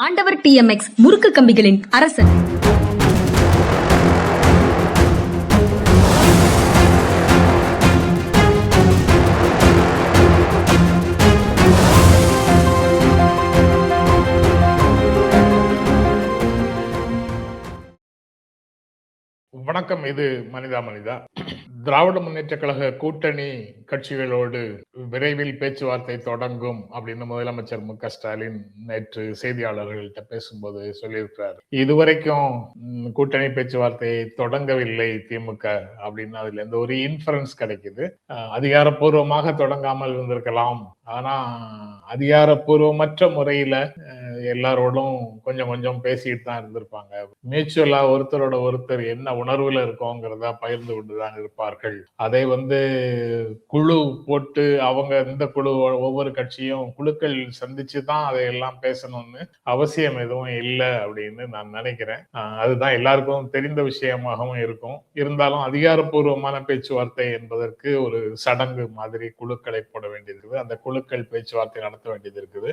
ஆண்டவர் TMX முறுக்கு கம்பிகளின் அரசன். வணக்கம். இது மனிதா மனிதா. திராவிட முன்னேற்ற கழக கூட்டணி கட்சிகளோடு விரைவில் பேச்சுவார்த்தை தொடங்கும் அப்படின்னு முதலமைச்சர் மு.க.ஸ்டாலின் நேற்று செய்தியாளர்கள்ட்ட பேசும்போது சொல்லியிருக்கிறார். இதுவரைக்கும் கூட்டணி பேச்சுவார்த்தையை தொடங்கவில்லை திமுக அப்படின்னு அதுல இருந்து ஒரு இன்ஃபரன்ஸ் கிடைக்குது. அதிகாரப்பூர்வமாக தொடங்காமல் இருந்திருக்கலாம். ஆனா அதிகாரப்பூர்வமற்ற முறையில எல்லாரோடும் கொஞ்சம் கொஞ்சம் பேசிட்டு தான் இருந்திருப்பாங்க. மியூச்சுவலா ஒருத்தரோட ஒருத்தர் என்ன உணர்வுல இருக்கோங்கிறத பகிர்ந்து கொண்டுதான் இருப்பார்கள். அதை குழு போட்டு அவங்க இந்த குழு ஒவ்வொரு கட்சியும் குழுக்கள் சந்திச்சுதான் அதையெல்லாம் பேசணும்னு அவசியம் எதுவும் இல்லை அப்படின்னு நான் நினைக்கிறேன். அதுதான் எல்லாருக்கும் தெரிந்த விஷயமாகவும் இருக்கும். இருந்தாலும் அதிகாரப்பூர்வமான பேச்சுவார்த்தை என்பதற்கு ஒரு சடங்கு மாதிரி குழுக்களை போட வேண்டியது இருக்குது. அந்த குழுக்கள் பேச்சுவார்த்தை நடத்த வேண்டியது இருக்குது.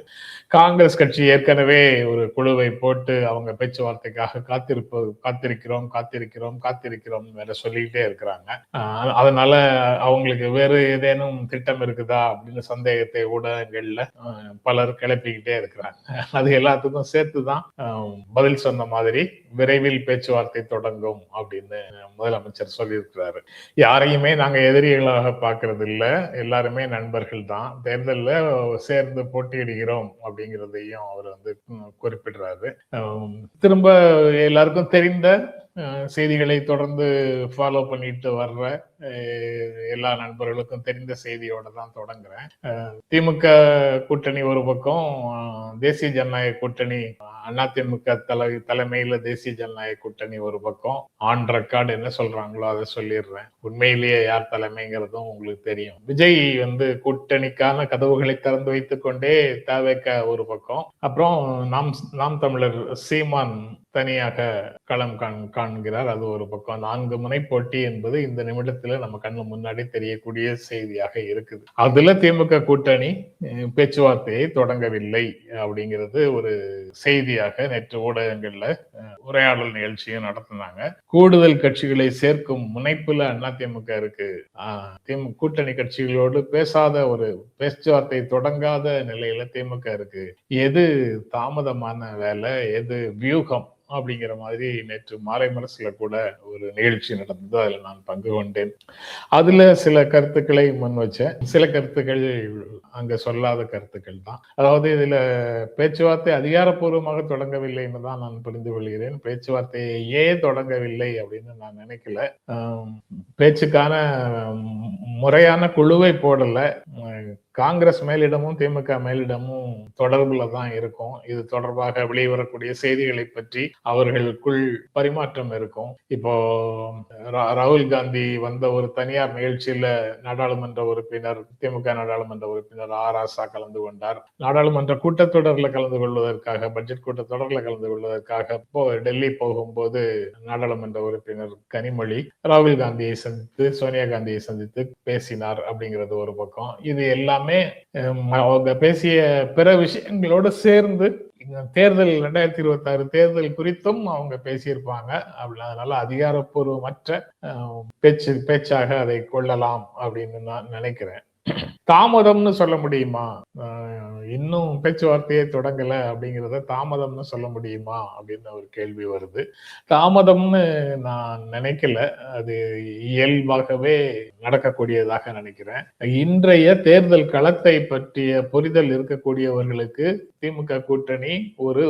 காங்கிரஸ் கட்சி ஏற்கனவே ஒரு குழுவை போட்டு அவங்க பேச்சுவார்த்தைக்காக காத்திருக்கிறோம் வேற சொல்லிக்கிட்டே இருக்கிறாங்க. அதனால அவங்களுக்கு வேறு ஏதேனும் திட்டம் இருக்குதா அப்படின்னு சந்தேகத்தை ஊடகங்கள்ல பலர் கிளப்பிக்கிட்டே இருக்கிறாங்க. அது எல்லாத்துக்கும் சேர்த்துதான் பதில் சொன்ன மாதிரி விரைவில் பேச்சுவார்த்தை தொடங்கும் அப்படின்னு முதலமைச்சர் சொல்லியிருக்கிறாரு. யாரையுமே நாங்க எதிரிகளாக பார்க்கறது இல்ல, எல்லாருமே நண்பர்கள் தான். தேர்தல்ல சேர்ந்து போட்டியிடுகிறோம் அப்படிங்கிறதையும் அவர் குறிப்பிடுறாரு. திரும்ப எல்லாருக்கும் தெரிந்த செய்திகளை தொடர்ந்து ஃபாலோ பண்ணிட்டு வர்ற எல்லா நண்பர்களுக்கும் தெரிந்த செய்தியோட தான் தொடங்குறேன். திமுக கூட்டணி ஒரு பக்கம், தேசிய ஜனநாயக கூட்டணி அதிமுக தலைமையில தேசிய ஜனநாயக கூட்டணி ஒரு பக்கம். ஆன் ரெக்கார்டு என்ன சொல்றாங்களோ அதை சொல்லிடுறேன். உண்மையிலேயே யார் தலைமைங்கிறதும் உங்களுக்கு தெரியும். விஜய் கூட்டணிக்கான கதவுகளை திறந்து வைத்துக் கொண்டே தவிக ஒரு பக்கம், அப்புறம் நாம் தமிழர் சீமான் தனியாக களம் காண்கிறார், அது ஒரு பக்கம். 4 முனை போட்டி என்பது இந்த நிமிடத்துல நம்ம கண்ணு முன்னாடி தெரியக்கூடிய செய்தியாக இருக்குது. அதுல திமுக கூட்டணி பேச்சுவார்த்தையை தொடங்கவில்லை அப்படிங்கிறது ஒரு செய்தியாக நேற்று ஊடகங்கள்ல உரையாடல் நிகழ்ச்சியும் நடத்தினாங்க. கூடுதல் கட்சிகளை சேர்க்கும் முனைப்புல அதிமுக இருக்கு. கூட்டணி கட்சிகளோடு ஒரு பேச்சுவார்த்தை தொடங்காத நிலையில திமுக இருக்கு. எது தாமதமான வேலை, எது வியூகம் அப்படிங்கிற மாதிரி நேற்று மாலை மனசுல கூட ஒரு நிகழ்ச்சி நடந்தது. அதுல நான் பங்கு கொண்டேன். அதுல சில கருத்துக்களை முன் வச்சேன். சில கருத்துக்கள் அங்க சொல்லாத கருத்துக்கள் தான். அதாவது இதுல பேச்சுவார்த்தை அதிகாரப்பூர்வமாக தொடங்கவில்லைன்னு தான் நான் புரிந்து கொள்கிறேன். பேச்சுவார்த்தையை ஏன் தொடங்கவில்லை அப்படின்னு நான் நினைக்கல. பேச்சுக்கான முறையான குழுவை போடல. காங்கிரஸ் மேலிடமும் திமுக மேலிடமும் தொடர்புல தான் இருக்கும். இது தொடர்பாக வெளிவரக்கூடிய செய்திகளை பற்றி அவர்களுக்குள் பரிமாற்றம் இருக்கும். இப்போ ராகுல் காந்தி வந்த ஒரு தனியார் நிகழ்ச்சியில நாடாளுமன்ற உறுப்பினர், திமுக நாடாளுமன்ற உறுப்பினர் ஆராசா கலந்து கொண்டார். நாடாளுமன்ற கூட்டத்தொடர்ல கலந்து கொள்வதற்காக, பட்ஜெட் கூட்டத்தொடர்ல கலந்து கொள்வதற்காக டெல்லி போகும்போது நாடாளுமன்ற உறுப்பினர் கனிமொழி ராகுல் காந்தியை சந்தித்து, சோனியா காந்தியை சந்தித்து பேசினார் அப்படிங்கிறது ஒரு பக்கம். இது எல்லாமே அவங்க பேசிய பிற விஷயங்களோடு சேர்ந்து தேர்தல் 2026 தேர்தல் குறித்தும் அவங்க பேசியிருப்பாங்க. அதனால அதிகாரப்பூர்வமற்ற பேச்சாக அதை கொள்ளலாம் அப்படின்னு நான் நினைக்கிறேன். தாமதம்னு சொல்ல முடியுமா? இன்னும் பேச்சுவார்த்தையே தொடங்கல அப்படிங்கிறத தாமதம்னு சொல்ல முடியுமா அப்படின்னு ஒரு கேள்வி வருது. தாமதம்னு நான் நினைக்கல. அது இயல்பாகவே நடக்கக்கூடியதாக நினைக்கிறேன். இன்றைய தேர்தல் களத்தை பற்றிய புரிதல் இருக்கக்கூடியவர்களுக்கு திமுக கூட்டணி ஒரு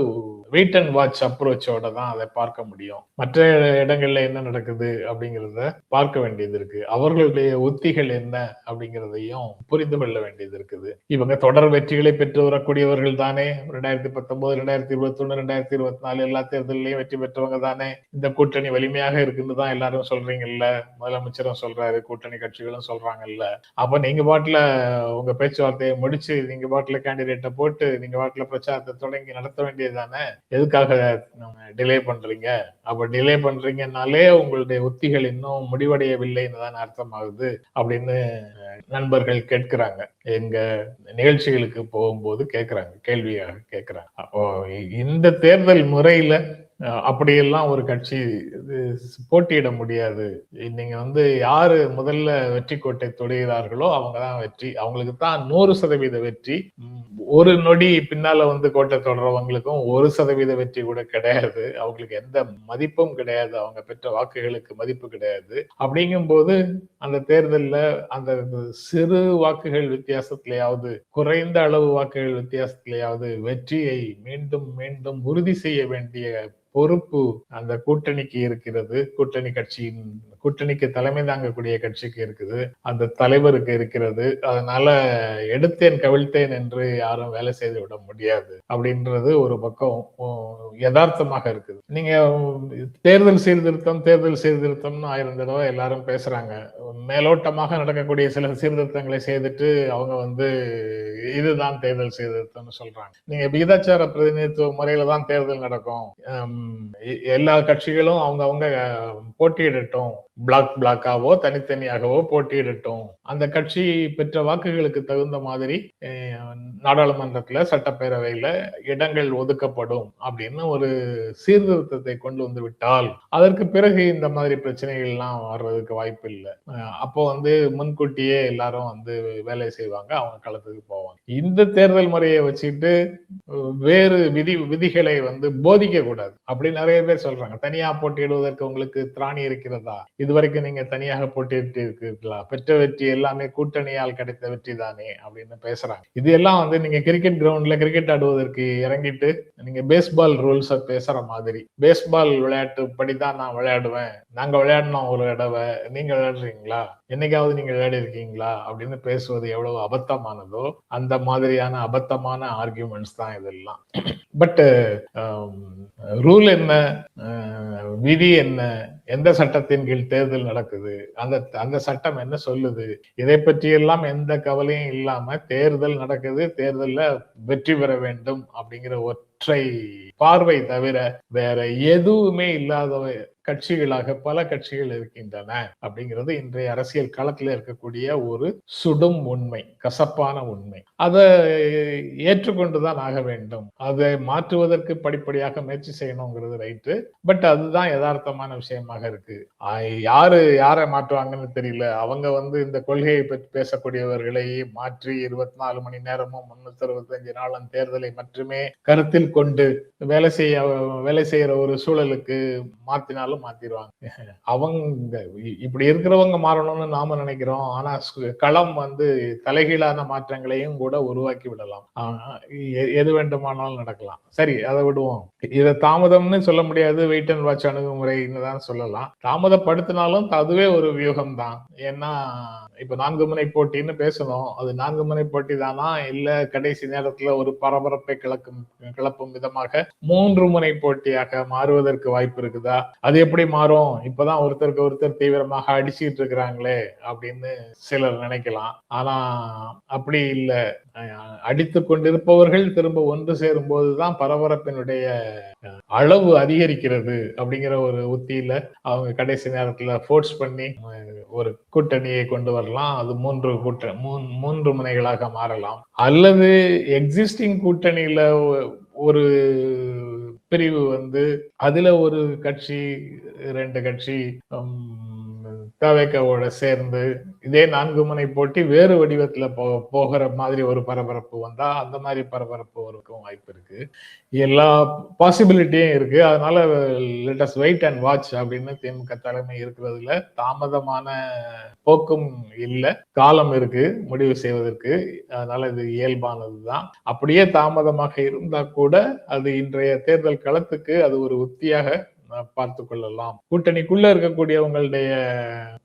வெயிட் அண்ட் வாட்ச் அப்ரோச்சோட தான் அதை பார்க்க முடியும். மற்ற இடங்கள்ல என்ன நடக்குது அப்படிங்கிறத பார்க்க வேண்டியது இருக்கு. அவர்களுடைய உத்திகள் என்ன அப்படிங்கிறதையும் புரிந்து கொள்ள வேண்டியது இருக்குது. இவங்க தொடர் வெற்றிகளை பெற்று வரக்கூடியவர்கள் தானே. 2019, 2021, 2024 எல்லா தேர்தலையும் வெற்றி பெற்றவங்க தானே. இந்த கூட்டணி வலிமையாக இருக்குன்னு தான் எல்லாரும் சொல்றீங்கல்ல, முதலமைச்சரும் சொல்றாரு, கூட்டணி கட்சிகளும் சொல்றாங்கல்ல. அப்ப நீங்க பாட்டுல உங்க பேச்சுவார்த்தையை முடிச்சு நீங்க பாட்டுல கேண்டிடேட்டை போட்டு நீங்க பாட்டுல பிரச்சாரத்தை தொடங்கி நடத்த வேண்டியது தானே. எதுக்காக டிலே பண்றீங்க? அப்ப டிலே பண்றீங்கன்னாலே உங்களுடைய உத்திகள் இன்னும் முடிவடையவில்லைன்னு தான் அர்த்தமாகுது அப்படின்னு நண்பர்கள் கேட்க கேட்கிறாங்க. எங்க நிகழ்ச்சிகளுக்கு போகும்போது கேட்கிறாங்க, கேள்வியாக கேட்கிறாங்க. அப்போ இந்த தேர்தல் முறையில அப்படியெல்லாம் ஒரு கட்சி போட்டியிட முடியாது. நீங்க வந்து யாரு முதல்ல வெற்றி கோட்டை தொடுகிறார்களோ அவங்கதான் வெற்றி. அவங்களுக்கு தான் 100% வெற்றி. ஒரு நொடி பின்னால வந்து கோட்டை தொடர்றவங்களுக்கும் 1% வெற்றி கூட கிடையாது. அவங்களுக்கு எந்த மதிப்பும் கிடையாது. அவங்க பெற்ற வாக்குகளுக்கு மதிப்பு கிடையாது. அப்படிங்கும்போது அந்த தேர்தல்ல அந்த சிறு வாக்குகள் வித்தியாசத்திலேயாவது, குறைந்த அளவு வாக்குகள் வித்தியாசத்திலேயாவது வெற்றியை மீண்டும் மீண்டும் உறுதி செய்ய வேண்டிய பொறுப்பு அந்த கூட்டணிக்கு இருக்கிறது. கூட்டணிக்கு தலைமை தாங்கக்கூடிய கட்சிக்கு இருக்குது. அந்த தலைவருக்கு இருக்கிறது. அதனால எடுத்தேன் கவிழ்த்தேன் என்று யாரும் வேலை செய்து விட முடியாது அப்படின்றது ஒரு பக்கம் யதார்த்தமாக இருக்குது. நீங்க தேர்தல் சீர்திருத்தம்னு 1000 தடவை எல்லாரும் பேசுறாங்க. மேலோட்டமாக நடக்கக்கூடிய சில சீர்திருத்தங்களை செய்துட்டு அவங்க வந்து இதுதான் தேர்தல் சீர்திருத்தம்னு சொல்றாங்க. நீங்க விகிதாச்சார பிரதிநிதித்துவ முறையில தான் தேர்தல் நடக்கும். எல்லா கட்சிகளும் அவங்க போட்டியிடட்டும், பிளாக்காவோ தனித்தனியாகவோ போட்டியிடட்டும். அந்த கட்சி பெற்ற வாக்குகளுக்கு தகுந்த மாதிரி நாடாளுமன்றத்துல, சட்டப்பேரவையில இடங்கள் ஒதுக்கப்படும் அப்படின்னு ஒரு சீர்திருத்தத்தை கொண்டு வந்து விட்டால் அதற்கு பிறகு இந்த மாதிரி பிரச்சனைகள் எல்லாம் வர்றதுக்கு வாய்ப்பு இல்லை. அப்போ வந்து முன்கூட்டியே எல்லாரும் வந்து வேலை செய்வாங்க, அவங்க களத்துக்கு போவாங்க. இந்த தேர்தல் முறையை வச்சுட்டு வேறு விதிகளை வந்து போதிக்க கூடாது அப்படி நிறைய பேர் சொல்றாங்க. தனியா போட்டியிடுவதற்கு உங்களுக்கு திராணி இருக்கிறதா? இதுவரைக்கும் நீங்க தனியாக போட்டியிட்டு இருக்கிறீர்களா? பெற்ற வெற்றி எல்லாமே கூட்டணியால் கிடைத்த வெற்றி தானே அப்படின்னு பேசுறாங்க. இது எல்லாம் வந்து நீங்க கிரிக்கெட் கிரவுண்ட்ல கிரிக்கெட் ஆடுவதற்கு இறங்கிட்டு நீங்க பேஸ்பால் ரூல்ஸ பேசுற மாதிரி, பேஸ்பால் விளையாட்டு படிதான் நான் விளையாடுவேன், நாங்க விளையாடணும் ஒரு தடவை, நீங்க விளையாடுறீங்களா, என்னைக்காவது நீங்க விளையாடி இருக்கீங்களா அப்படின்னு பேசுவது எவ்வளவு அபத்தமானதோ அந்த மாதிரியான அபத்தமான ஆர்கியூமெண்ட்ஸ் தான் இதெல்லாம். பட் ரூல் என்ன, விதி என்ன, எந்த சட்டத்தின் கீழ் தேர்தல் நடக்குது, அந்த சட்டம் என்ன சொல்லுது, இதை பற்றி எல்லாம் எந்த கவலையும் இல்லாம தேர்தல் நடக்குது, தேர்தல்ல வெற்றி பெற வேண்டும் அப்படிங்கிற ஒற்றை பார்வை தவிர வேற எதுவுமே இல்லாத கட்சிகளாக பல கட்சிகள் இருக்கின்றன அப்படிங்கிறது இன்றைய அரசியல் களத்தில் இருக்கக்கூடிய ஒரு சுடும் உண்மை, கசப்பான உண்மை. அதை ஏற்றுக்கொண்டுதான் ஆக வேண்டும். அதை மாற்றுவதற்கு படிப்படியாக முயற்சி செய்யணுங்கிறது ரைட்டு. பட் அதுதான் யதார்த்தமான விஷயமாக இருக்கு. யாரை மாற்றுவாங்கன்னு தெரியல. அவங்க வந்து இந்த கொள்கையை பற்றி பேசக்கூடியவர்களை மாற்றி 24 மணி நேரமும் 365 நாளும் தேர்தலை மட்டுமே கருத்தில் கொண்டு வேலை செய்யற ஒரு சூழலுக்கு மாத்தினாலும் மாத்திடுவாங்க. அவங்க இப்படி இருக்கிறவங்க மாறணும்னு நாம நினைக்கிறோம். ஆனா களம் வந்து தலைகீழான மாற்றங்களையும் கூட உருவாக்கி விடலாம். எது வேண்டுமானாலும் நடக்கலாம். சரி, அதை விடுவோம். இதை தாமதம்னு சொல்ல முடியாது, வெயிட் அண்ட் வாட்ச் அணுகுமுறைன்னு தான் சொல்லலாம். தாமதப்படுத்தினாலும் அதுவே ஒரு வியூகம் தான். ஏன்னா இப்ப 4 முனை போட்டின்னு பேசணும். அது 4 முனை போட்டி தானா, இல்ல கடைசி நேரத்துல ஒரு பரபரப்பை கிளப்பும் விதமாக 3 முனை போட்டியாக மாறுவதற்கு வாய்ப்பு இருக்குதா? அது எப்படி மாறும்? இப்பதான் ஒருத்தருக்கு ஒருத்தர் தீவிரமாக அடிச்சுட்டு இருக்கிறாங்களே அப்படின்னு சிலர் நினைக்கலாம். ஆனா அப்படி இல்ல. அடித்துக் கொண்டிருப்பவர்கள் திரும்ப ஒன்று சேரும் போதுதான் பரபரப்பினுடைய அளவு அதிகரிக்கிறது அப்படிங்கிற ஒரு உத்தியில அவங்க கடைசி நேரத்துல ஃபோர்ஸ் பண்ணி ஒரு கூட்டணியை கொண்டு வரலாம். அது 3 முனைகளாக மாறலாம். அல்லது எக்ஸிஸ்டிங் கூட்டணியில ஒரு பிரிவு வந்து அதுல ஒரு கட்சி 2 கட்சி தவேகாவோட சேர்ந்து இதே 4 முனை போட்டி வேறு வடிவத்துல போகிற மாதிரி ஒரு பரபரப்பு வந்தா அந்த மாதிரி பரபரப்பு வரக்கும் வாய்ப்பு இருக்கு. எல்லா பாசிபிலிட்டியும் இருக்கு. அதனால let us wait and watch அப்படின்னு திமுக தலைமை இருக்கிறதுல தாமதமான போக்கும் இல்லை, காலம் இருக்கு முடிவு செய்வதற்கு. அதனால இது இயல்பானதுதான். அப்படியே தாமதமாக இருந்தா கூட அது இன்றைய தேர்தல் களத்துக்கு அது ஒரு உத்தியாக பார்த்து கொள்ளலாம். கூட்டணிக்குள்ள இருக்கக்கூடியவங்களுடைய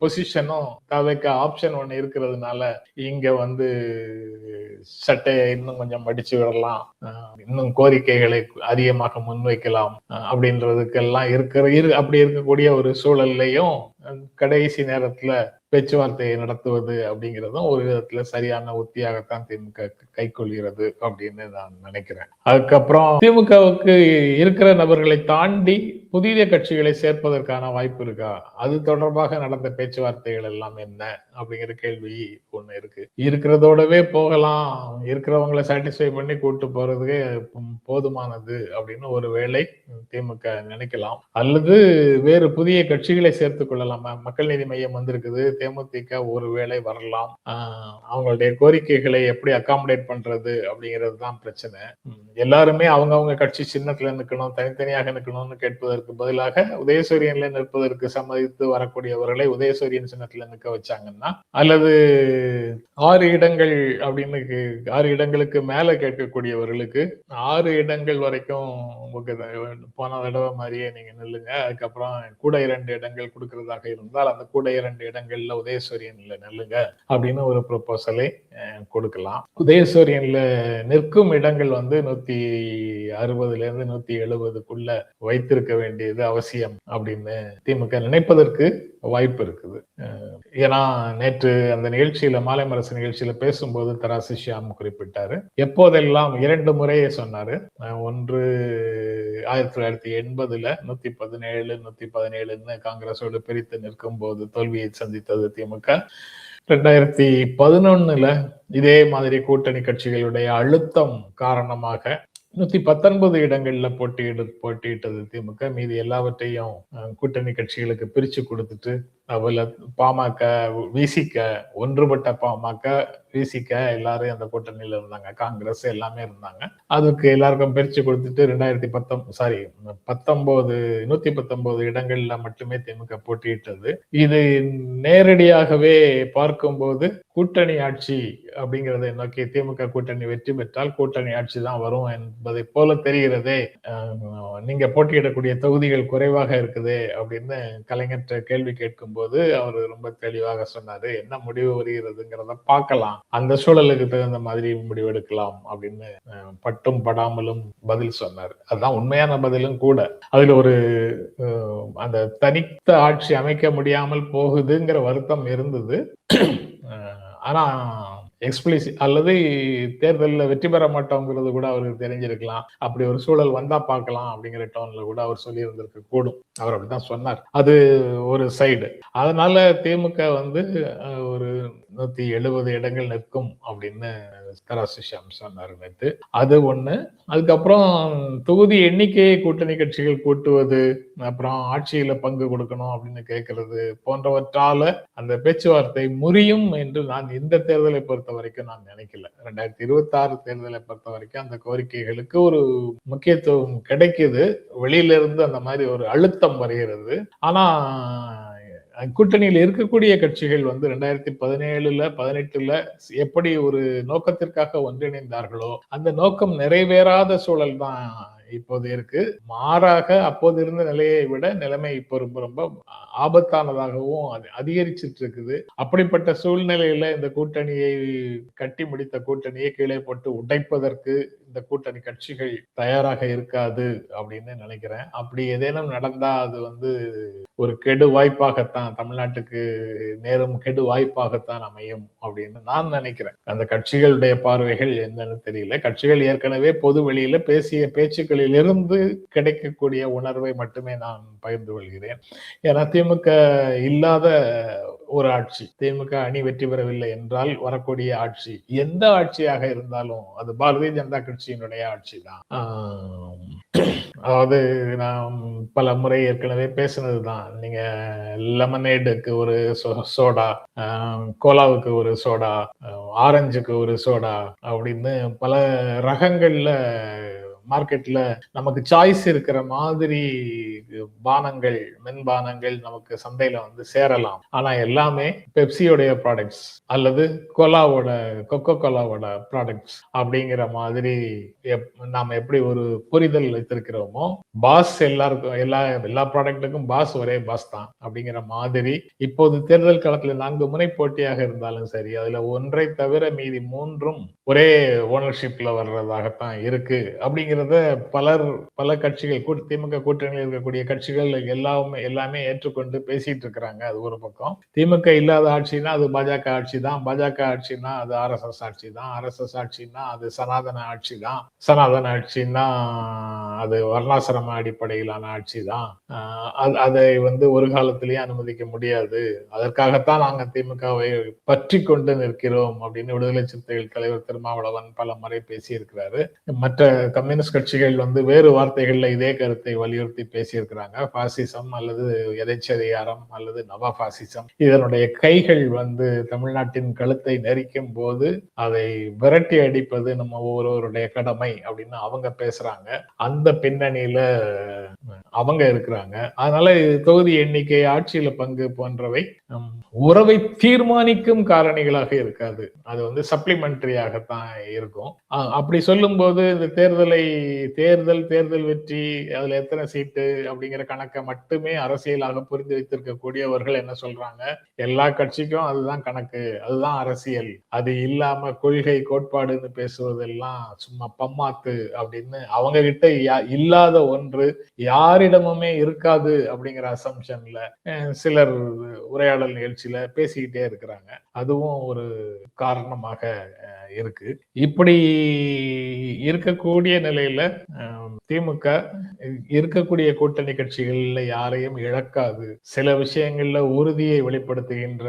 பொசிஷனும் தவிர்க்க ஆப்ஷன் ஒண்ணு இருக்கிறதுனால இங்க வந்து சட்டையை இன்னும் கொஞ்சம் மடிச்சு விடலாம், இன்னும் கோரிக்கைகளை அதிகமாக முன்வைக்கலாம் அப்படின்றதுக்கெல்லாம் அப்படி இருக்கக்கூடிய ஒரு சூழல்லையும் கடைசி நேரத்துல பேச்சுவார்த்தையை நடத்துவது அப்படிங்கிறதும் ஒரு விதத்துல சரியான உத்தியாகத்தான் திமுக கைக்கொள்கிறது அப்படின்னு நான் நினைக்கிறேன். அதுக்கப்புறம் திமுகவுக்கு இருக்கிற நபர்களை தாண்டி புதிய கட்சிகளை சேர்ப்பதற்கான வாய்ப்பு இருக்கா, அது தொடர்பாக நடந்த பேச்சுவார்த்தைகள் எல்லாம் என்ன அப்படிங்கிற கேள்வி ஒண்ணு இருக்கு. இருக்கிறதோடவே போகலாம், இருக்கிறவங்களை சாட்டிஸ்ஃபை பண்ணி கூட்டு போறதுக்கு போதுமானது அப்படின்னு ஒரு வேளை திமுக நினைக்கலாம். அல்லது வேறு புதிய கட்சிகளை சேர்த்துக் கொள்ளலாம். மக்கள் நீதி மையம் வந்திருக்குது, தேமுதிக ஒரு வேளை வரலாம். அவங்களுடைய கோரிக்கைகளை எப்படி அகாமடேட் பண்றது அப்படிங்கிறது தான் பிரச்சனை. எல்லாருமே அவங்கவுங்க கட்சி சின்னத்துல நிற்கணும், தனித்தனியாக நிற்கணும்னு கேட்பதற்கு பதிலாக உதயசூரியன்ல நிற்பதற்கு சம்மதித்து வரக்கூடியவர்களை உதயசூரியன் சின்னத்துல நிற்க வச்சாங்கன்னா, அல்லது 6 இடங்கள் அப்படின்னு 6 இடங்களுக்கு மேல கேட்கக்கூடியவர்களுக்கு 6 இடங்கள் வரைக்கும் போன தடவை மாதிரியே நீங்க நில்லுங்க, அதுக்கப்புறம் கூட 2 இடங்கள் கொடுக்கறதாக இருந்தால் அந்த கூட 2 இடங்கள்ல உதயசூரியன்ல நில்லுங்க அப்படின்னு ஒரு ப்ரொபோசலை கொடுக்கலாம். உதயசூரியன்ல நிற்கும் இடங்கள் 160 இருந்து 170க்குள்ள வைத்திருக்க வேண்டியது அவசியம் அப்படின்னு திமுக நினைப்பதற்கு வாய்ப்பு இருக்குது. ஏன்னா நேற்று அந்த நிகழ்ச்சியில மாலை மரசு நிகழ்ச்சியில பேசும்போது தராசு ஷியாம் குறிப்பிட்டாரு, எப்போதெல்லாம் 2 முறையே சொன்னாரு. ஒன்று 1980ல 117 117ன்னு காங்கிரஸோடு பிரித்து நிற்கும் போது தோல்வியை சந்தித்தது திமுக. 2011ல இதே மாதிரி கூட்டணி கட்சிகளுடைய அழுத்தம் காரணமாக 119 இடங்கள்ல போட்டியிட்டது திமுக. மீதி எல்லாவற்றையும் கூட்டணி கட்சிகளுக்கு பிரிச்சு கொடுத்துட்டு அவள பாமக, விசிக, ஒன்றுபட்ட பாமக, விசிக எல்லாரும் அந்த கூட்டணியில இருந்தாங்க, காங்கிரஸ் எல்லாமே இருந்தாங்க. அதுக்கு எல்லாருக்கும் பிரிச்சு கொடுத்துட்டு 119 இடங்கள்ல மட்டுமே திமுக போட்டியிட்டது. இது நேரடியாகவே பார்க்கும்போது கூட்டணி ஆட்சி அப்படிங்கறதை நோக்கி திமுக கூட்டணி வெற்றி பெற்றால் கூட்டணி ஆட்சி தான் வரும் என்பதை போல தெரிகிறதே, நீங்க போட்டியிடக்கூடிய தொகுதிகள் குறைவாக இருக்குது அப்படின்னு கலைஞர் கேள்வி கேட்கும் போது அவர் ரொம்ப தெளிவாக சொன்னாரு, என்ன முடிவு வருகிறதுங்கிறத பார்க்கலாம், அந்த சூழலுக்கு தகுந்த மாதிரி முடிவெடுக்கலாம் அப்படின்னு பட்டும் படாமலும் பதில் சொன்னார். அதுதான் உண்மையான பதிலும் கூட. அதுல ஒரு அந்த தனித்த ஆட்சி அமைக்க முடியாமல் போகுதுங்கிற வருத்தம் இருந்தது. ஆனா எக்ஸ்பிளிசிட் அல்லது தேர்தலில் வெற்றி பெற மாட்டோங்கிறது கூட அவருக்கு தெரிஞ்சிருக்கலாம். அப்படி ஒரு சூழல் வந்தா பார்க்கலாம் அப்படிங்கிற டோன்ல கூட அவர் சொல்லி இருந்திருக்க கூடும். அவர் அப்படிதான் சொன்னார். அது ஒரு சைடு. அதனால திமுக ஒரு 170 இடங்கள் நிற்கும் அப்படின்னு தராசு ஷியாம் சொன்னார் நேற்று. அது ஒண்ணு. அதுக்கப்புறம் தொகுதி எண்ணிக்கையை கூட்டணி கட்சிகள் கூட்டுவது, அப்புறம் ஆட்சியில பங்கு கொடுக்கணும் அப்படின்னு கேட்கறது போன்றவற்றால அந்த பேச்சுவார்த்தை முறியும் என்று நான் இந்த தேர்தலை பொறுத்த வரைக்கும் நான் நினைக்கல. 2026 தேர்தலை பொறுத்த வரைக்கும் அந்த கோரிக்கைகளுக்கு ஒரு முக்கியத்துவம் கிடைக்குது. வெளியில இருந்து அந்த மாதிரி ஒரு அழுத்தம் வருகிறது. ஆனா கூட்டணியில் இருக்கக்கூடிய கட்சிகள் 2017 18ல எப்படி ஒரு நோக்கத்திற்காக ஒன்றிணைந்தார்களோ அந்த நோக்கம் நிறைவேறாத சூழல் தான் இப்போது இருக்கு. மாறாக அப்போது இருந்த நிலையை விட நிலைமை இப்போ ரொம்ப ரொம்ப ஆபத்தானதாகவும் அதிகரிச்சிட்டு இருக்குது. அப்படிப்பட்ட சூழ்நிலையில இந்த கூட்டணியை கட்டி முடித்த கூட்டணியை கீழே போட்டு உடைப்பதற்கு இந்த கூட்டணி கட்சிகள் தயாராக இருக்காது அப்படின்னு நினைக்கிறேன். அப்படி ஏதேனும் நடந்தா அது ஒரு கெடு வாய்ப்பாகத்தான், தமிழ்நாட்டுக்கு நேரும் கெடு வாய்ப்பாகத்தான் அமையும் அப்படின்னு நான் நினைக்கிறேன். அந்த கட்சிகளுடைய பார்வைகள் என்னன்னு தெரியல. கட்சிகள் ஏற்கனவே பொது வெளியில பேசிய பேச்சுக்களிலிருந்து கிடைக்கக்கூடிய உணர்வை மட்டுமே நான் பகிர்ந்து கொள்கிறேன். ஏன்னா திமுக இல்லாத ஒரு ஆட்சி, திமுக அணி வெற்றி பெறவில்லை என்றால் வரக்கூடிய ஆட்சி எந்த ஆட்சியாக இருந்தாலும் அது பாரதிய ஜனதா கட்சியினுடைய ஆட்சி தான். அதாவது நான் பல முறை ஏற்கனவே பேசினதுதான். நீங்க லெமனேடுக்கு ஒரு சோடா, கோலாவுக்கு ஒரு சோடா, ஆரஞ்சுக்கு ஒரு சோடா அப்படின்னு பல ரகங்கள்ல மார்க்கெட்ல நமக்கு சாய்ஸ் இருக்கிற மாதிரி பானங்கள், மென்பானங்கள் நமக்கு சந்தையில சேரலாம். ஆனா எல்லாமே பெப்சியோடைய ப்ராடக்ட்ஸ் அல்லது கொக்கோ கோலாவோட ப்ராடக்ட்ஸ் அப்படிங்கிற மாதிரி நாம எப்படி ஒரு புரிதல் வைத்திருக்கிறோமோ, பாஸ் எல்லாருக்கும் எல்லா ப்ராடக்ட்டுக்கும் பாஸ் ஒரே பாஸ் தான் அப்படிங்கிற மாதிரி இப்போது தேர்தல் காலத்துல 4 முறை போட்டியாக இருந்தாலும் சரி, அதுல ஒன்றை தவிர மீதி 3ம் ஒரே ஓனர்ஷிப்ல வர்றதாகத்தான் இருக்கு அப்படிங்கிறத பல கட்சிகள் திமுக கூட்டணியில் இருக்கக்கூடிய கட்சிகள் எல்லாமே ஏற்றுக்கொண்டு பேசிட்டு இருக்கிறாங்க. அது ஒரு பக்கம். திமுக இல்லாத ஆட்சினா அது பாஜக ஆட்சி தான், பாஜக ஆட்சினா அது ஆர்எஸ்எஸ் ஆட்சி தான், ஆர்எஸ்எஸ் ஆட்சினா அது சனாதன ஆட்சி தான், சனாதன ஆட்சினா அது வர்ணாசிரம அடிப்படையிலான ஆட்சி தான். அதை ஒரு காலத்திலேயே அனுமதிக்க முடியாது. அதற்காகத்தான் நாங்க திமுகவை பற்றி கொண்டு நிற்கிறோம் அப்படின்னு விடுதலை சிறுத்தைகள் தலைவர் திருமாவளவன் பல முறை பேசியிருக்கிறாரு. மற்ற கம்யூனிஸ்ட் கட்சிகள் வேறு வார்த்தைகள்ல இதே கருத்தை வலியுறுத்தி பேசியிருக்கிறாங்க. பாசிசம் அல்லது எதேச்சதிகாரம் அல்லது நவ பாசிசம் இதனுடைய கைகள் தமிழ்நாட்டின் கழுத்தை நெரிக்கும் போது அதை விரட்டி அடிப்பது நம்ம ஒவ்வொருவருடைய கடமை அப்படின்னு அவங்க பேசுறாங்க. அந்த பின்னணியில அவங்க இருக்கிறாங்க. அதனால தொகுதி எண்ணிக்கை, ஆட்சியில பங்கு போன்றவை உறவை தீர்மானிக்கும் காரணிகளாக இருக்காது. அது சப்ளிமெண்டரியாகத்தான் இருக்கும். அப்படி சொல்லும் போது இந்த தேர்தல் வெற்றி, அதுல எத்தனை சீட்டு அப்படிங்கிற கணக்கை மட்டுமே அரசியலாக புரிந்து வைத்திருக்கக்கூடியவர்கள் என்ன சொல்றாங்க, எல்லா கட்சிக்கும் அதுதான் கணக்கு, அதுதான் அரசியல், அது இல்லாம கொள்கை கோட்பாடுன்னு பேசுவதெல்லாம் சும்மா பம்மாத்து அப்படின்னு அவங்க கிட்ட இல்லாத ஒன்று யாரிடமுமே இருக்காது அப்படிங்கிற அசம்ஷன்ல சிலர் உரையாடல் நிகழ்ச்சியில பேசிக்கிட்டே இருக்கிறாங்க. அதுவும் ஒரு காரணமாக இருக்கு. இப்படி இருக்கக்கூடிய நிலையில திமுக இருக்கக்கூடிய கூட்டணி கட்சிகள்ல யாரையும் இழக்காது. சில விஷயங்கள்ல உறுதியை வெளிப்படுத்துகின்ற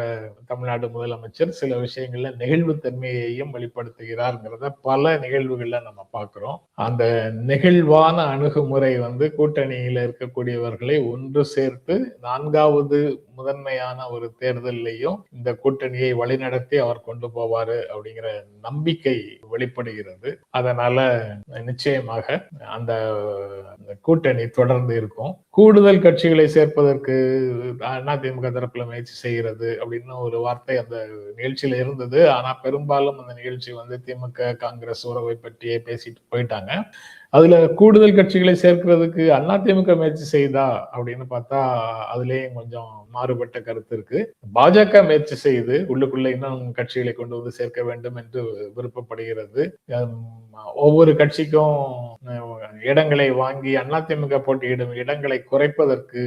தமிழ்நாடு முதலமைச்சர் சில விஷயங்கள்ல நெகிழ்வுத்தன்மையையும் வெளிப்படுத்துகிறார்ங்கிறத பல நிகழ்வுகள்ல நம்ம பார்க்கிறோம். அந்த நெகிழ்வான அணுகுமுறை கூட்டணியில இருக்கக்கூடியவர்களை ஒன்று சேர்த்து 4வது முதன்மையான ஒரு தேர்தலையும் இந்த கூட்டணியை வழிநடத்தி அவர் கொண்டு போவாரு அப்படிங்கிற நம்பிக்கை வெளிப்படுகிறது. அதனால நிச்சயமாக அந்த கூட்டணி தொடர்ந்து இருக்கும். கூடுதல் கட்சிகளை சேர்ப்பதற்கு அதிமுக தரப்புல முயற்சி செய்கிறது அப்படின்னு ஒரு வார்த்தை அந்த நிகழ்ச்சியில இருந்தது. ஆனா பெரும்பாலும் அந்த நிகழ்ச்சி திமுக காங்கிரஸ் உறவை பற்றியே பேசிட்டு போயிட்டாங்க. அதுல கூடுதல் கட்சிகளை சேர்க்கிறதுக்கு அதிமுக முயற்சி செய்தா அப்படின்னு பார்த்தா அதுலயும் கொஞ்சம் மாறுபட்ட கருத்து இருக்கு. பாஜக முயற்சி செய்து உள்ளுக்குள்ள இன்னும் கட்சிகளை கொண்டு சேர்க்க வேண்டும் என்று விருப்பப்படுகிறது. ஒவ்வொரு கட்சிக்கும் இடங்களை வாங்கி அதிமுக போட்டியிடும் இடங்களை குறைப்பதற்கு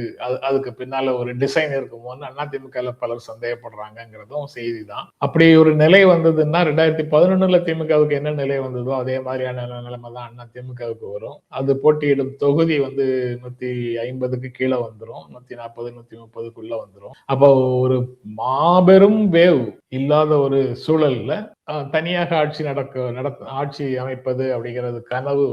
அதுக்கு பின்னால ஒரு டிசைன் இருக்குமோன்னு அதிமுக பலர் சந்தேகப்படுறாங்கிறதும் செய்தி தான். அப்படி ஒரு நிலை வந்ததுன்னா 2011 திமுகவுக்கு என்ன நிலை வந்ததோ அதே மாதிரியான நிலைமை தான் அதிமுகவுக்கு வரும். அது போட்டியிடும் தொகுதி 150க்கு கீழே வந்துடும், 140 130க்குள்ள வந்துடும். அப்போ ஒரு மாபெரும் வேவ் இல்லாத ஒரு சூழல்ல தனியாக ஆட்சி அமைப்பது அப்படிங்கிறது கனவு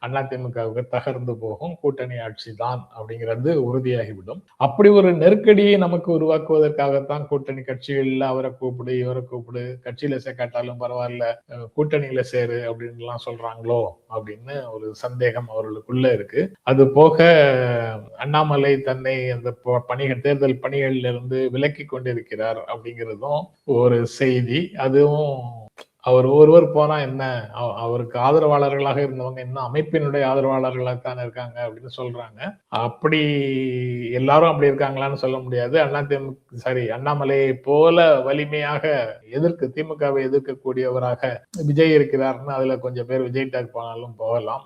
அதிமுகவுக்கு தகர்ந்து போகும். கூட்டணி ஆட்சி தான் அப்படிங்கிறது உறுதியாகிவிடும். அப்படி ஒரு நெருக்கடியை நமக்கு உருவாக்குவதற்காகத்தான் கூட்டணி கட்சிகள்ல அவரை கூப்பிடு இவரை கூப்பிடு, கட்சியில சேர்க்காட்டாலும் பரவாயில்ல கூட்டணியில சேரு அப்படின்னு எல்லாம் சொல்றாங்களோ அப்படின்னு ஒரு சந்தேகம் அவர்களுக்குள்ள இருக்கு. அது போக அண்ணாமலை தன்னை அந்த தேர்தல் பணிகளில் இருந்து விலக்கி கொண்டிருக்கிறார் அப்படிங்கிறதும் ஒரு செய்தி. அதுவும் அவர் ஒருவர் போனா என்ன, அவருக்கு ஆதரவாளர்களாக இருந்தவங்க இன்னும் அமைப்பினுடைய ஆதரவாளர்களாகத்தான் இருக்காங்க அப்படின்னு சொல்றாங்க. அப்படி எல்லாரும் அப்படி இருக்காங்களான்னு சொல்ல முடியாது. அண்ணாமலையை போல வலிமையாக திமுகவை எதிர்க்கக்கூடியவராக விஜய் இருக்கிறார்னு அதுல கொஞ்சம் பேர் விஜய் டாக் போனாலும் போகலாம்.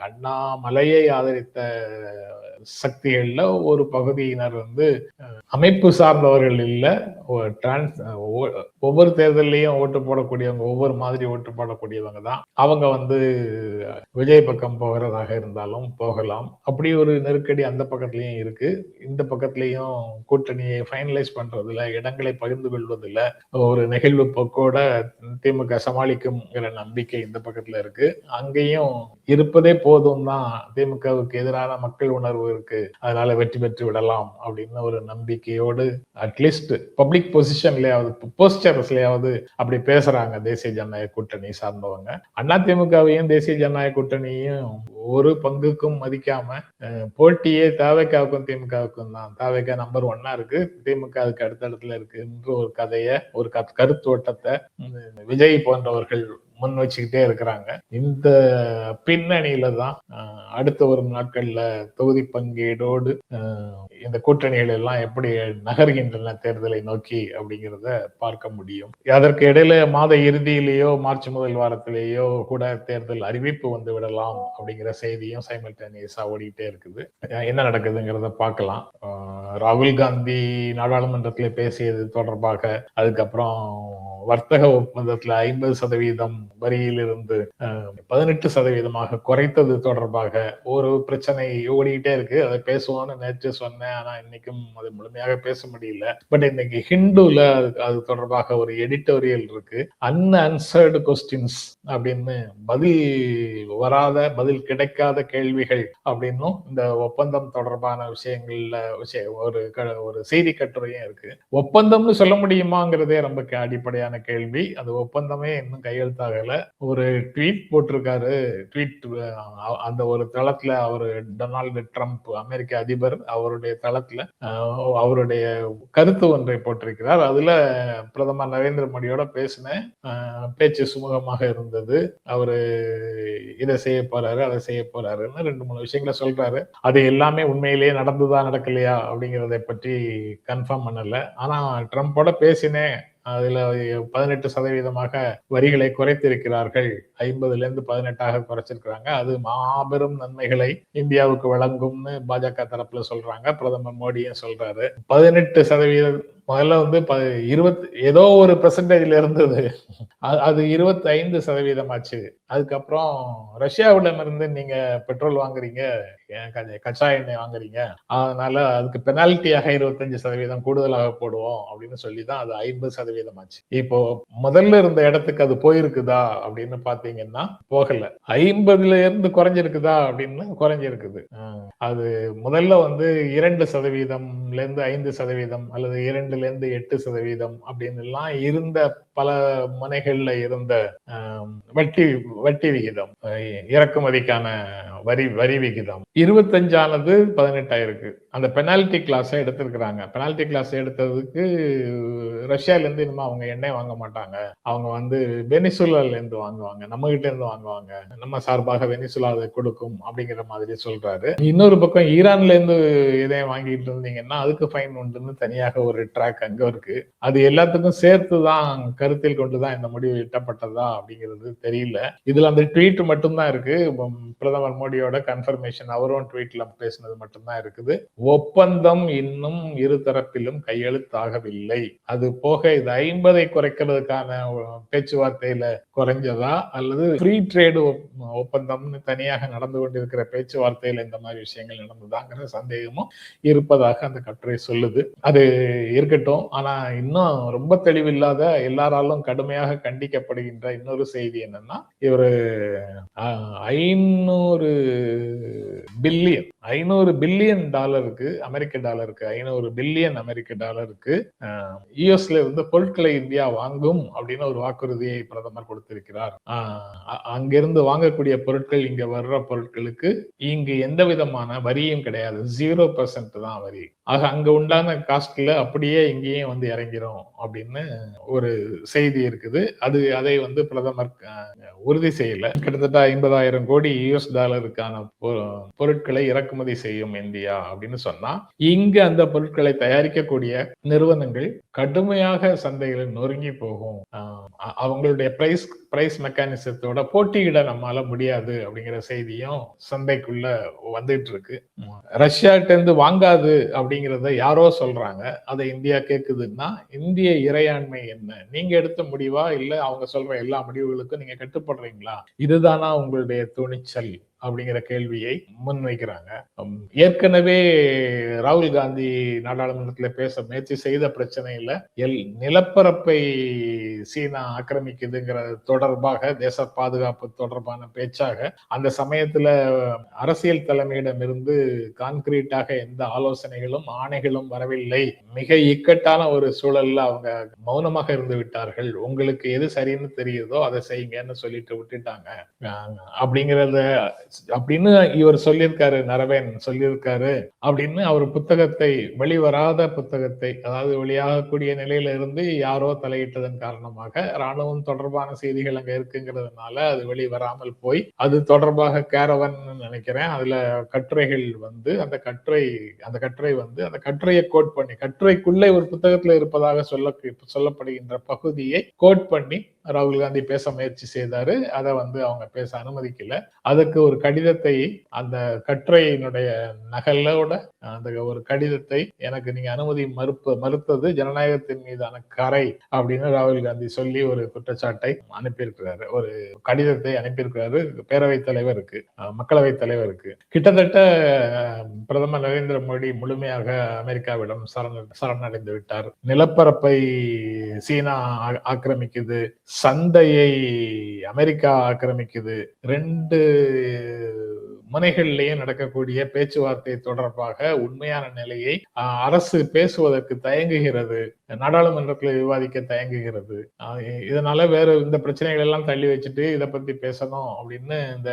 அண்ணாமலையை ஆதரித்த சக்திகள்ல ஒரு பகுதியினர் அமைப்பு சார்ந்தவர்கள் இல்ல, ஒவ்வொரு தேர்தலையும் ஓட்டு போடக்கூடியவங்க, ஒவ்வொரு மாதிரி ஓட்டு போடக்கூடியவங்க தான். அவங்க விஜய் பக்கம் போகிறதாக இருந்தாலும் போகலாம். அப்படி ஒரு நெருக்கடி அந்த பக்கத்துலயும் இருக்கு. இந்த பக்கத்துலயும் கூட்டணியை ஃபைனலைஸ் பண்றதுல, இடங்களை பகிர்ந்து கொள்வதில் ஒரு நெகிழ்வு போக்கோட திமுக சமாளிக்கும்ங்கிற நம்பிக்கை இந்த பக்கத்துல இருக்கு. அங்கேயும் இருப்பதே போதும் தான், திமுகவுக்கு எதிரான மக்கள் உணர்வு இருக்கு, அதனால வெற்றி பெற்று விடலாம் அப்படின்னு ஒரு நம்பிக்கையோடு அட்லீஸ்ட் பப்ளிக் பொசிஷன்லயாவது, போஸ்டர்ஸ்லயாவது அப்படி பேசுறாங்க தேசிய ஜனநாயக கூட்டணி சார்ந்தவங்க. அதிமுகவையும் தேசிய ஜனநாயக கூட்டணியும் ஒரு பங்குக்கும் மதிக்காம போட்டியே தாவேக்காவுக்கும் திமுகவுக்கும் தான். தாவேக்கா நம்பர் 1 இருக்கு, திமுக அதுக்கு அடுத்த இடத்துல இருக்கு என்று ஒரு கதையை, ஒரு கருத்தோட்டத்தை விஜய் போன்றவர்கள் முன் வச்சுக்கிட்டே இருக்கிறாங்க. இந்த பின்னணியில தான் அடுத்த வரும் நாட்கள்ல தொகுதி பங்கீடோடு இந்த கூட்டணிகள் எல்லாம் எப்படி நகர்கின்றன தேர்தலை நோக்கி அப்படிங்கிறத பார்க்க முடியும். அதற்கு இடையில மாத இறுதியிலேயோ மார்ச் முதல் வாரத்திலேயோ கூட தேர்தல் அறிவிப்பு வந்து விடலாம் அப்படிங்கிற செய்தியும் சைமல்டேனியஸா ஓடிட்டே இருக்குது. என்ன நடக்குதுங்கிறத பார்க்கலாம். ராகுல் காந்தி நாடாளுமன்றத்தில் பேசியது தொடர்பாக, அதுக்கப்புறம் வர்த்தக ஒப்பந்தத்துல 50% வரியிலிருந்து 18% குறைத்தது தொடர்பாக ஒரு பிரச்சனை ஓடிக்கிட்டே இருக்கு. அதை பேசுவோம்னு நேற்று சொன்னேன், ஆனா இன்னைக்கும் அது முழுமையாக பேச முடியல. பட் இன்னைக்கு ஹிந்துல அது தொடர்பாக ஒரு எடிட்டோரியல் இருக்கு. அன்ஆன்சர்டு கொஸ்டின்ஸ் அப்படின்னு, பதில் கிடைக்காத கேள்விகள் அப்படின்னும் இந்த ஒப்பந்தம் தொடர்பான விஷயங்கள்ல ஒரு செய்தி கட்டுரையும் இருக்கு. ஒப்பந்தம்னு சொல்ல முடியுமாங்கிறதே ரொம்ப அடிப்படையான கேள்வி. அது ஒப்பந்தமே இன்னும் கையெழுத்தாகல. ஒரு ட்வீட் போட்டிருக்காரு. அந்த ஒரு தளத்துல அவரு டொனால்டு ட்ரம்ப், அமெரிக்க அதிபர், அவருடைய தளத்துல அவருடைய கருத்து ஒன்றை போட்டிருக்கிறார். அதுல பிரதமர் நரேந்திர மோடியோட பேசின பேச்சு சுமூகமாக இருந்தது. அவரு இதை செய்ய போறாரு, அதை செய்ய போறாருன்னு 2-3 விஷயங்களை சொல்றாரு. அது எல்லாமே உண்மையிலேயே நடந்துதா நடக்கலையா அப்படிங்கிறத பற்றி கன்ஃபார்ம் பண்ணல. ஆனா ட்ரம்போட பேசினேன், அதுல 18% வரிகளை குறைத்திருக்கிறார்கள், 50-18 குறைச்சிருக்கிறாங்க, அது மாபெரும் நன்மைகளை இந்தியாவுக்கு வழங்கும்னு பாஜக தரப்புல சொல்றாங்க. பிரதமர் மோடியும் சொல்றாரு. 18% முதல்ல வந்து 20 ஏதோ ஒரு பெர்சன்டேஜ்ல இருந்தது, அது 25% ஆச்சு. அதுக்கப்புறம் ரஷ்யாவிடம் இருந்து நீங்க பெட்ரோல் வாங்குறீங்க, கச்சா எண்ணெய் வாங்குறீங்க, அதனால அதுக்கு பெனால்ட்டியாக 25% கூடுதலாக போடுவோம் அப்படின்னு சொல்லிதான் அது 50% ஆச்சு. இப்போ முதல்ல இருந்த இடத்துக்கு அது போயிருக்குதா அப்படின்னு பாத்தீங்கன்னா போகல. 50ல இருந்து குறைஞ்சிருக்குதா அப்படின்னு குறைஞ்சிருக்குது. அது முதல்ல வந்து 2%-5% அல்லது 2-8% அப்படின்னு எல்லாம் இருந்த, பல முனைகள்ல இருந்த வட்டி விகிதம், இறக்குமதிக்கான வரி விகிதம் 25 18 ஆயிருக்கு. அந்த பெனால்டி கிளாஸ் எடுத்திருக்கிறாங்க. பெனால்டி கிளாஸ் எடுத்ததுக்கு ரஷ்யால இருந்து இனிமே அவங்க எண்ணெய் வாங்க மாட்டாங்க, அவங்க வந்து வெனிசுலால இருந்து வாங்குவாங்க, நம்ம கிட்ட இருந்து வாங்குவாங்க, நம்ம சார்பாக வெனிசுலா அதை கொடுக்கும் அப்படிங்கிற மாதிரி சொல்றாரு. இன்னொரு பக்கம் ஈரான்ல இருந்து எதையும் வாங்கிட்டு இருந்தீங்கன்னா அதுக்கு ஃபைன் உண்டுன்னு தனியாக ஒரு ட்ராக் அங்க இருக்கு. அது எல்லாத்துக்கும் சேர்த்துதான் கருத்தில் கொண்டுதான் இந்த முடிவு எட்டப்பட்டதா அப்படிங்கிறது தெரியல. இதுல அந்த ட்வீட் மட்டும்தான் இருக்கு. பிரதமர் மோடியோட கன்ஃபர்மேஷன், அவரும் ட்வீட்ல பேசினது மட்டும்தான் இருக்குது. ஒப்பந்தம் இன்னும் இரு தரப்பிலும் கையெழுத்தாகவில்லை. அது போக இது 50 குறைக்கிறதுக்கான பேச்சுவார்த்தையில குறைஞ்சதா அல்லது ஃப்ரீ ட்ரேடு ஒப்பந்தம்னு தனியாக நடந்து கொண்டிருக்கிற பேச்சுவார்த்தையில இந்த மாதிரி விஷயங்கள் நடந்ததாங்கிற சந்தேகமும் இருப்பதாக அந்த கட்டுரை சொல்லுது. அது இருக்கட்டும். ஆனா இன்னும் ரொம்ப தெளிவில்லாத, எல்லாராலும் கடுமையாக கண்டிக்கப்படுகின்ற இன்னொரு செய்தி என்னன்னா, இவரு 500 பில்லியன் டாலருக்கு, அமெரிக்க டாலருக்கு 500 பில்லியன் அமெரிக்க டாலருக்கு யுஎஸ்ல இருந்து பொருட்களை இந்தியா வாங்கும் அப்படின்னு ஒரு வாக்குறுதியை பிரதமர் கொடுத்திருக்கிறார். அங்கிருந்து வாங்கக்கூடிய பொருட்கள், இங்க வர்ற பொருட்களுக்கு இங்கு எந்த விதமான வரியும் கிடையாது, 0% தான் வரி. ஆக அங்க உண்டான காஸ்ட்ல அப்படியே இங்கேயும் வந்து இறங்கிரும் அப்படின்னு ஒரு செய்தி இருக்குது. அதை வந்து பிரதமர் உறுதி செய்யல. கிட்டத்தட்ட 50,000 கோடி யுஎஸ் டாலருக்கான பொருட்களை இறக்குமதி செய்யும் இந்தியா அப்படின்னு சொன்னா, இங்க அந்த பொருட்களை தயாரிக்கக்கூடிய நிறுவனங்கள் கடுமையாக சந்தைகளை நொறுங்கி போகும், அவங்களுடைய பிரைஸ் மெக்கானிசத்தோட போட்டியிட நம்மால முடியாது அப்படிங்கிற செய்தியும் சந்தைக்குள்ள வந்துட்டு இருக்கு. ரஷ்யாட்ட இருந்து வாங்காது அப்படிங்கிறத யாரோ சொல்றாங்க, அதை இந்தியா கேக்குதுன்னா இந்திய இறையாண்மை என்ன? நீங்க எடுத்த முடிவா, இல்ல அவங்க சொல்ற எல்லா முடிவுகளுக்கும் நீங்க கட்டுப்படுறீங்களா? இதுதானா உங்களுடைய துணிச்சல் அப்படிங்கிற கேள்வியை முன்வைக்கிறாங்க. ஏற்கனவே ராகுல் காந்தி நாடாளுமன்றத்தில் பேச முயற்சி செய்த பிரச்சனையில நிலப்பரப்பை சீனா ஆக்கிரமிக்குதுங்கிறது தொடர்பாக, தேச பாதுகாப்பு தொடர்பான பேச்சாக அந்த சமயத்துல அரசியல் தலைமையிடம் இருந்து கான்கிரீட்டாக எந்த ஆலோசனைகளும் ஆணைகளும் வரவில்லை. மிக இக்கட்டான ஒரு சூழல்ல அவங்க மௌனமாக இருந்து விட்டார்கள். உங்களுக்கு எது சரின்னு தெரியுதோ அதை செய்யுங்கன்னு சொல்லிட்டு விட்டுட்டாங்க அப்படிங்கறத அப்படின்னு இவர் சொல்லியிருக்காரு, நரவேன் சொல்லியிருக்காரு அப்படின்னு அவர் புத்தகத்தை, வெளிவராத புத்தகத்தை, அதாவது வெளியாகக்கூடிய நிலையில இருந்து யாரோ தலையிட்டதன் காரணமாக ராணுவம் தொடர்பான செய்திகள் அங்க இருக்குங்கிறதுனால அது வெளிவராமல் போய், அது தொடர்பாக கேரவன் பண்ணணும்னு நினைக்கிறேன். அதுல கட்டுரைகள் வந்து அந்த கட்டுரை வந்து அந்த கட்டுரையை கோட் பண்ணி, கட்டுரைக்குள்ளே ஒரு புத்தகத்துல இருப்பதாக சொல்லப்படுகின்ற பகுதியை கோட் பண்ணி ராகுல் காந்தி பேச முயற்சி செய்தாரு. அதை வந்து அவங்க பேச அனுமதிக்கல. அதுக்கு ஒரு கடிதத்தை, அந்த கட்டுரையினுடைய நகலோட அந்த ஒரு கடிதத்தை எனக்கு நீங்க அனுமதி மறுத்தது ஜனநாயகத்தின் மீதான கரை அப்படின்னு ராகுல் காந்தி சொல்லி ஒரு குற்றச்சாட்டை அனுப்பியிருக்கிறாரு. ஒரு கடிதத்தை அனுப்பியிருக்கிறாரு பேரவைத் தலைவருக்கு, மக்களவைத் தலைவருக்கு. கிட்டத்தட்ட பிரதமர் நரேந்திர மோடி முழுமையாக அமெரிக்காவிடம் சரணடைந்து விட்டார். நிலப்பரப்பை சீனா ஆக்கிரமிக்குது, சந்தையை அமெரிக்கா ஆக்கிரமிக்குது. 2 முனைகளிலேயே நடக்கக்கூடிய பேச்சுவார்த்தை தொடர்பாக உண்மையான நிலையை அரசு பேசுவதற்கு தயங்குகிறது, நாடாளுமன்றத்தில் விவாதிக்க தயங்குகிறது. இதனால வேற இந்த பிரச்சனைகள் எல்லாம் தள்ளி வச்சுட்டு இதை பத்தி பேசணும் அப்படின்னு இந்த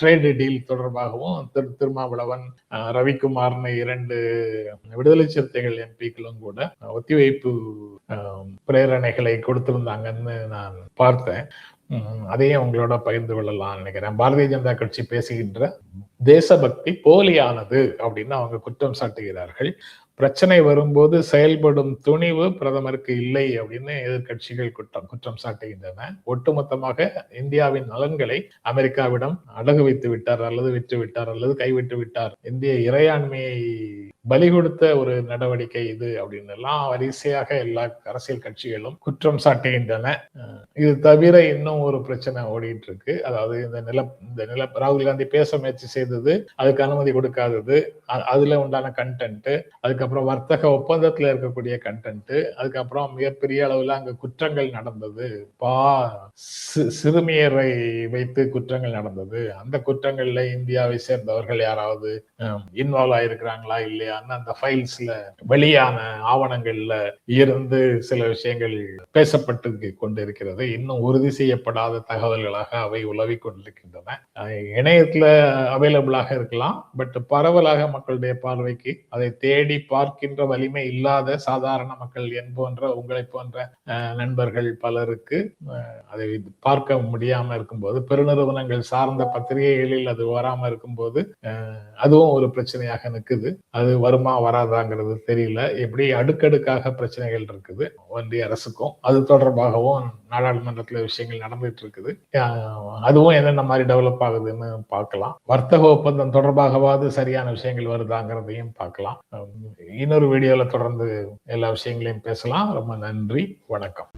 ட்ரேட் டீல் தொடர்பாகவும் திருமாவளவன், ரவிக்குமார்னு 2 விடுதலை சிறுத்தைகள் எம்பிக்களும் கூட ஒத்திவைப்பு பிரேரணைகளை கொடுத்திருந்தாங்கன்னு நான் பார்த்தேன். அதையும் உங்களோட பகிர்ந்து கொள்ளலாம் நினைக்கிறேன். பாரதிய ஜனதா கட்சி பேசுகின்ற தேசபக்தி போலியானது அப்படின்னு அவங்க குற்றம் சாட்டுகிறார்கள். பிரச்சனை வரும்போது செயல்படும் துணிவு பிரதமருக்கு இல்லை அப்படின்னு எதிர்கட்சிகள் குற்றம் சாட்டுகின்றன. ஒட்டுமொத்தமாக இந்தியாவின் நலன்களை அமெரிக்காவிடம் அடகு வைத்து விட்டார், அல்லது விற்று விட்டார், அல்லது கைவிட்டு விட்டார். இந்திய இறையாண்மையை பலி கொடுத்த ஒரு நடவடிக்கை இது அப்படின்னு எல்லாம் வரிசையாக எல்லா அரசியல் கட்சிகளும் குற்றம் சாட்டுகின்றன. இது தவிர இன்னும் ஒரு பிரச்சனை ஓடிட்டு இருக்கு. அதாவது இந்த நில ராகுல் காந்தி பேச முயற்சி செய்தது, அதுக்கு அனுமதி கொடுக்காதது, அதுல உண்டான கண்டென்ட், அதுக்கப்புறம் வர்த்தக ஒப்பந்தத்துல இருக்கக்கூடிய கண்டென்ட், அதுக்கப்புறம் மிகப்பெரிய அளவுல அங்க குற்றங்கள் நடந்தது, சிறுமியரை வைத்து குற்றங்கள் நடந்தது. அந்த குற்றங்கள்ல இந்தியாவை சேர்ந்தவர்கள் யாராவது இன்வால்வ் ஆயிருக்கிறாங்களா இல்லையான்னு அந்த ஃபைல்ஸ்ல வெளியான ஆவணங்கள்ல இருந்து சில விஷயங்கள் பேசப்பட்டு கொண்டிருக்கிறது. இன்னும் உறுதி செய்யப்படாத தகவல்களாக அவை உலவி கொண்டிருக்கின்றன. இணையத்துல அவைலபிளாக இருக்கலாம், பட் பரவலாக மக்களுடைய பார்வைக்கு அதை தேடி பார்க்கின்ற வலிமை இல்லாத சாதாரண மக்கள் போன்ற உங்களை போன்ற நண்பர்கள் பலருக்கு அதை பார்க்க முடியாம இருக்கும்போது, பெருநிறுவனங்கள் சார்ந்த பத்திரிகைகளில் அது வராம இருக்கும்போது அதுவும் ஒரு பிரச்சனையாக நிற்குது. அது வருமா வராதாங்கிறது தெரியல. எப்படி அடுக்கடுக்காக பிரச்சனைகள் இருக்குது ஒன்றிய அரசுக்கும். அது தொடர்பாகவும் நாடாளுமன்றத்துல விஷயங்கள் நடந்துட்டு இருக்குது. அதுவும் என்னென்ன மாதிரி டெவலப் ஆகுதுன்னு பார்க்கலாம். வர்த்தக ஒப்பந்தம் தொடர்பாகவாது சரியான விஷயங்கள் வருதாங்கிறதையும் பார்க்கலாம். இன்னொரு வீடியோல தொடர்ந்து எல்லா விஷயங்களையும் பேசலாம். ரொம்ப நன்றி, வணக்கம்.